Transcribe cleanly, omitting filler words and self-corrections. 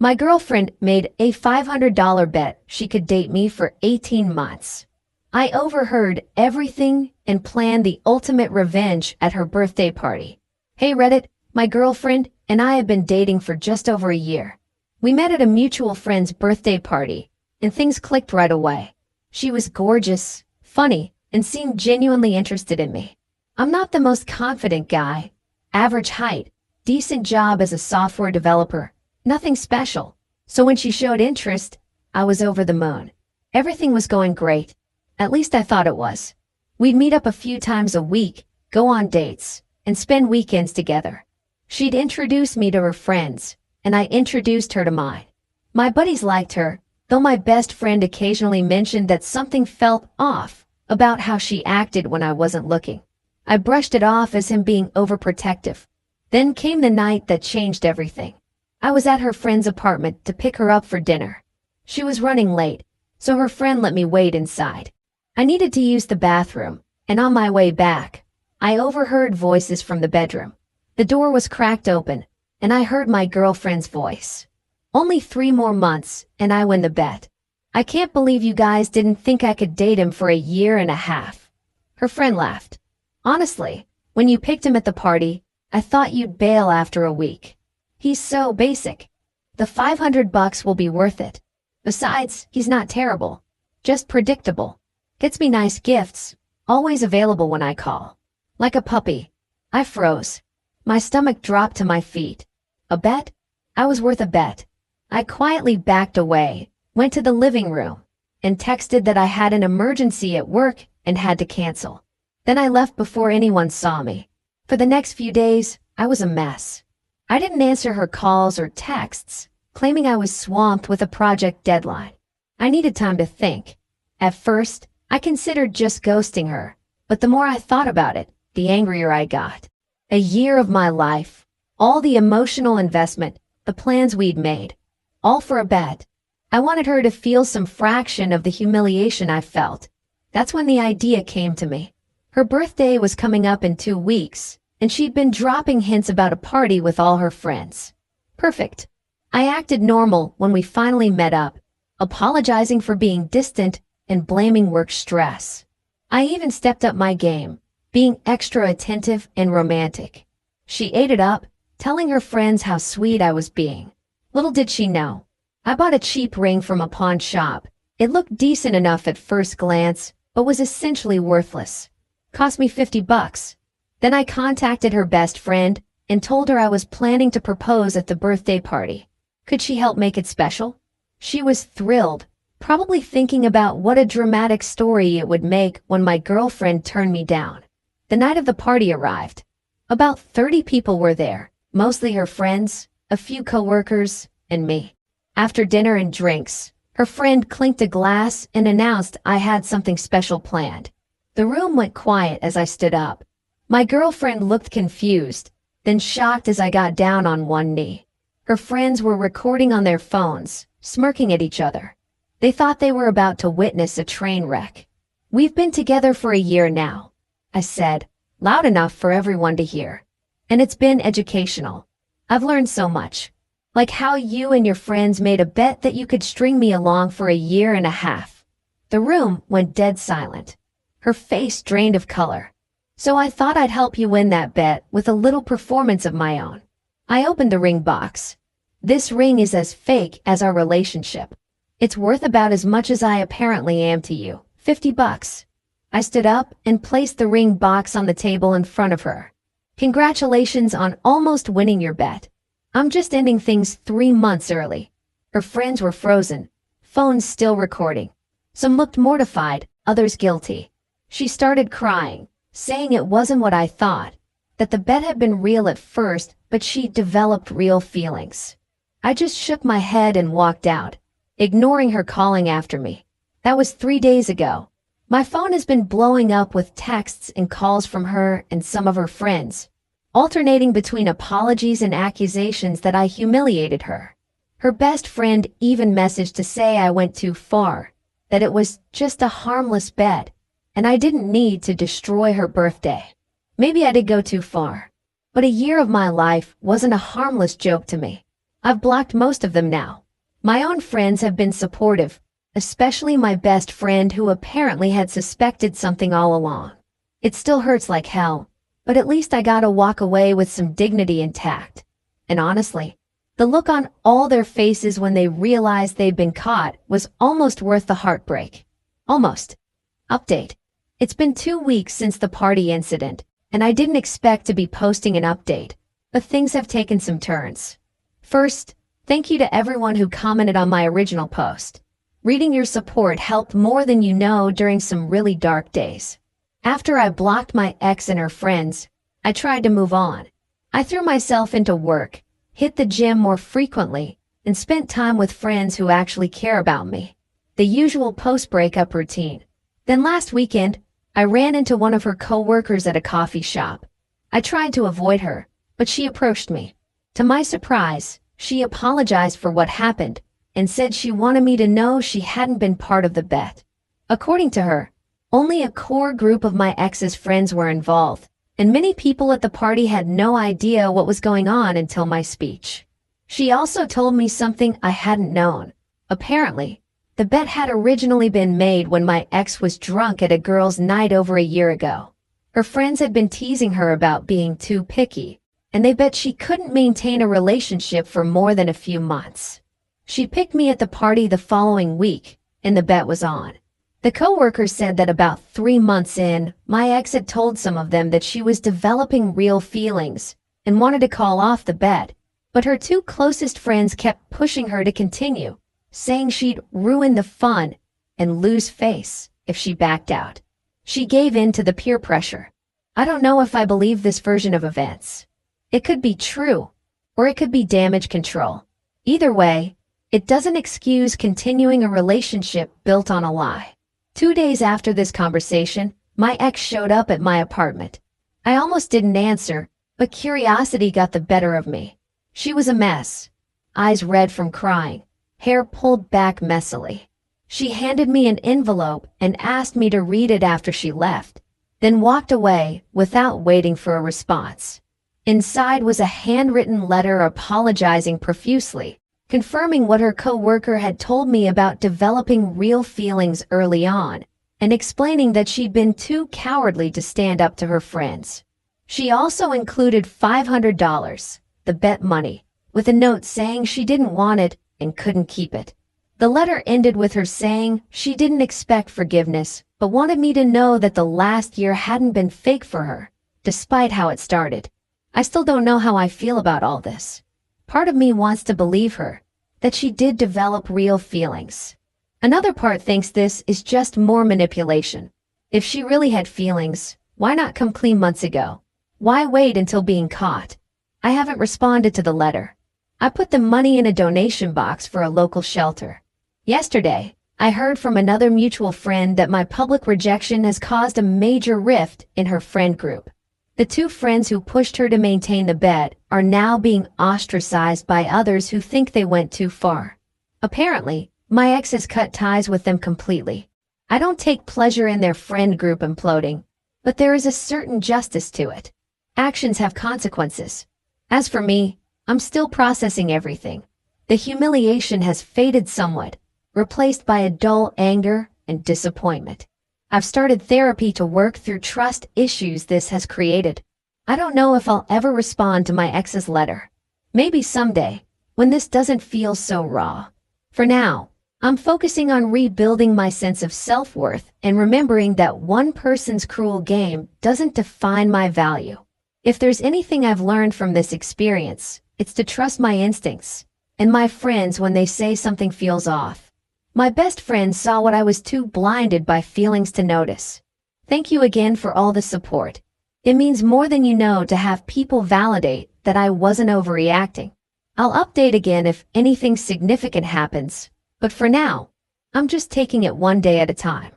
My girlfriend made a $500 bet she could date me for 18 months. I overheard everything and planned the ultimate revenge at her birthday party. Hey Reddit, my girlfriend and I have been dating for just over a year. We met at a mutual friend's birthday party, and things clicked right away. She was gorgeous, funny, and seemed genuinely interested in me. I'm not the most confident guy. Average height, decent job as a software developer, nothing special. So when she showed interest, I was over the moon. Everything was going great. At least I thought it was. We'd meet up a few times a week, go on dates, and spend weekends together. She'd introduce me to her friends, and I introduced her to mine. My buddies liked her, though my best friend occasionally mentioned that something felt off about how she acted when I wasn't looking. I brushed it off as him being overprotective. Then came the night that changed everything. I was at her friend's apartment to pick her up for dinner. She was running late, so her friend let me wait inside. I needed to use the bathroom, and on my way back, I overheard voices from the bedroom. The door was cracked open, and I heard my girlfriend's voice. Only 3 more months, and I win the bet. I can't believe you guys didn't think I could date him for a year and a half. Her friend laughed. Honestly, when you picked him at the party, I thought you'd bail after a week. He's so basic. The $500 will be worth it. Besides, he's not terrible. Just predictable. Gets me nice gifts, always available when I call. Like a puppy. I froze. My stomach dropped to my feet. A bet? I was worth a bet. I quietly backed away, went to the living room, and texted that I had an emergency at work and had to cancel. Then I left before anyone saw me. For the next few days, I was a mess. I didn't answer her calls or texts, claiming I was swamped with a project deadline. I needed time to think. At first, I considered just ghosting her, but the more I thought about it, the angrier I got. A year of my life, all the emotional investment, the plans we'd made, all for a bet. I wanted her to feel some fraction of the humiliation I felt. That's when the idea came to me. Her birthday was coming up in 2 weeks, and she'd been dropping hints about a party with all her friends. Perfect. I acted normal when we finally met up, apologizing for being distant and blaming work stress. I even stepped up my game, being extra attentive and romantic. She ate it up, telling her friends how sweet I was being. Little did she know, I bought a cheap ring from a pawn shop. It looked decent enough at first glance, but was essentially worthless. Cost me $50. Then I contacted her best friend and told her I was planning to propose at the birthday party. Could she help make it special? She was thrilled, probably thinking about what a dramatic story it would make when my girlfriend turned me down. The night of the party arrived. About 30 people were there, mostly her friends, a few coworkers, and me. After dinner and drinks, her friend clinked a glass and announced I had something special planned. The room went quiet as I stood up. My girlfriend looked confused, then shocked as I got down on one knee. Her friends were recording on their phones, smirking at each other. They thought they were about to witness a train wreck. We've been together for a year now, I said, loud enough for everyone to hear. And it's been educational. I've learned so much. Like how you and your friends made a bet that you could string me along for a year and a half. The room went dead silent. Her face drained of color. So I thought I'd help you win that bet with a little performance of my own. I opened the ring box. This ring is as fake as our relationship. It's worth about as much as I apparently am to you, $50. I stood up and placed the ring box on the table in front of her. Congratulations on almost winning your bet. I'm just ending things 3 months early. Her friends were frozen, phones still recording. Some looked mortified, others guilty. She started crying, saying it wasn't what I thought, that the bet had been real at first, but she'd developed real feelings. I just shook my head and walked out, ignoring her calling after me. That was 3 days ago. My phone has been blowing up with texts and calls from her and some of her friends, alternating between apologies and accusations that I humiliated her. Her best friend even messaged to say I went too far, that it was just a harmless bet, and I didn't need to destroy her birthday. Maybe I did go too far, but a year of my life wasn't a harmless joke to me. I've blocked most of them now. My own friends have been supportive, especially my best friend who apparently had suspected something all along. It still hurts like hell, but at least I gotta walk away with some dignity intact. And honestly, the look on all their faces when they realized they'd been caught was almost worth the heartbreak. Almost. Update. It's been 2 weeks since the party incident, and I didn't expect to be posting an update, but things have taken some turns. First, thank you to everyone who commented on my original post. Reading your support helped more than you know during some really dark days. After I blocked my ex and her friends, I tried to move on. I threw myself into work, hit the gym more frequently, and spent time with friends who actually care about me. The usual post-breakup routine. Then last weekend, I ran into one of her co-workers at a coffee shop. I tried to avoid her, but she approached me. To my surprise, she apologized for what happened and said she wanted me to know she hadn't been part of the bet. According to her, only a core group of my ex's friends were involved, and many people at the party had no idea what was going on until my speech. She also told me something I hadn't known. Apparently, the bet had originally been made when my ex was drunk at a girls' night over a year ago. Her friends had been teasing her about being too picky, and they bet she couldn't maintain a relationship for more than a few months. She picked me at the party the following week, and the bet was on. The coworker said that about 3 months in, my ex had told some of them that she was developing real feelings and wanted to call off the bet, but her 2 closest friends kept pushing her to continue, saying she'd ruin the fun and lose face if she backed out. She gave in to the peer pressure. I don't know if I believe this version of events. It could be true, or it could be damage control. Either way, it doesn't excuse continuing a relationship built on a lie. 2 days after this conversation, my ex showed up at my apartment. I almost didn't answer, but curiosity got the better of me. She was a mess. Eyes red from crying, hair pulled back messily. She handed me an envelope and asked me to read it after she left, then walked away without waiting for a response. Inside was a handwritten letter apologizing profusely, confirming what her co-worker had told me about developing real feelings early on, and explaining that she'd been too cowardly to stand up to her friends. She also included $500, the bet money, with a note saying she didn't want it and couldn't keep it. The letter ended with her saying she didn't expect forgiveness, but wanted me to know that the last year hadn't been fake for her, despite how it started. I still don't know how I feel about all this. Part of me wants to believe her, that she did develop real feelings. Another part thinks this is just more manipulation. If she really had feelings, why not come clean months ago? Why wait until being caught? I haven't responded to the letter. I put the money in a donation box for a local shelter. Yesterday, I heard from another mutual friend that my public rejection has caused a major rift in her friend group. The 2 friends who pushed her to maintain the bet are now being ostracized by others who think they went too far. Apparently, my ex has cut ties with them completely. I don't take pleasure in their friend group imploding, but there is a certain justice to it. Actions have consequences. As for me, I'm still processing everything. The humiliation has faded somewhat, replaced by a dull anger and disappointment. I've started therapy to work through trust issues this has created. I don't know if I'll ever respond to my ex's letter. Maybe someday, when this doesn't feel so raw. For now, I'm focusing on rebuilding my sense of self-worth and remembering that one person's cruel game doesn't define my value. If there's anything I've learned from this experience, it's to trust my instincts and my friends when they say something feels off. My best friend saw what I was too blinded by feelings to notice. Thank you again for all the support. It means more than you know to have people validate that I wasn't overreacting. I'll update again if anything significant happens, but for now, I'm just taking it one day at a time.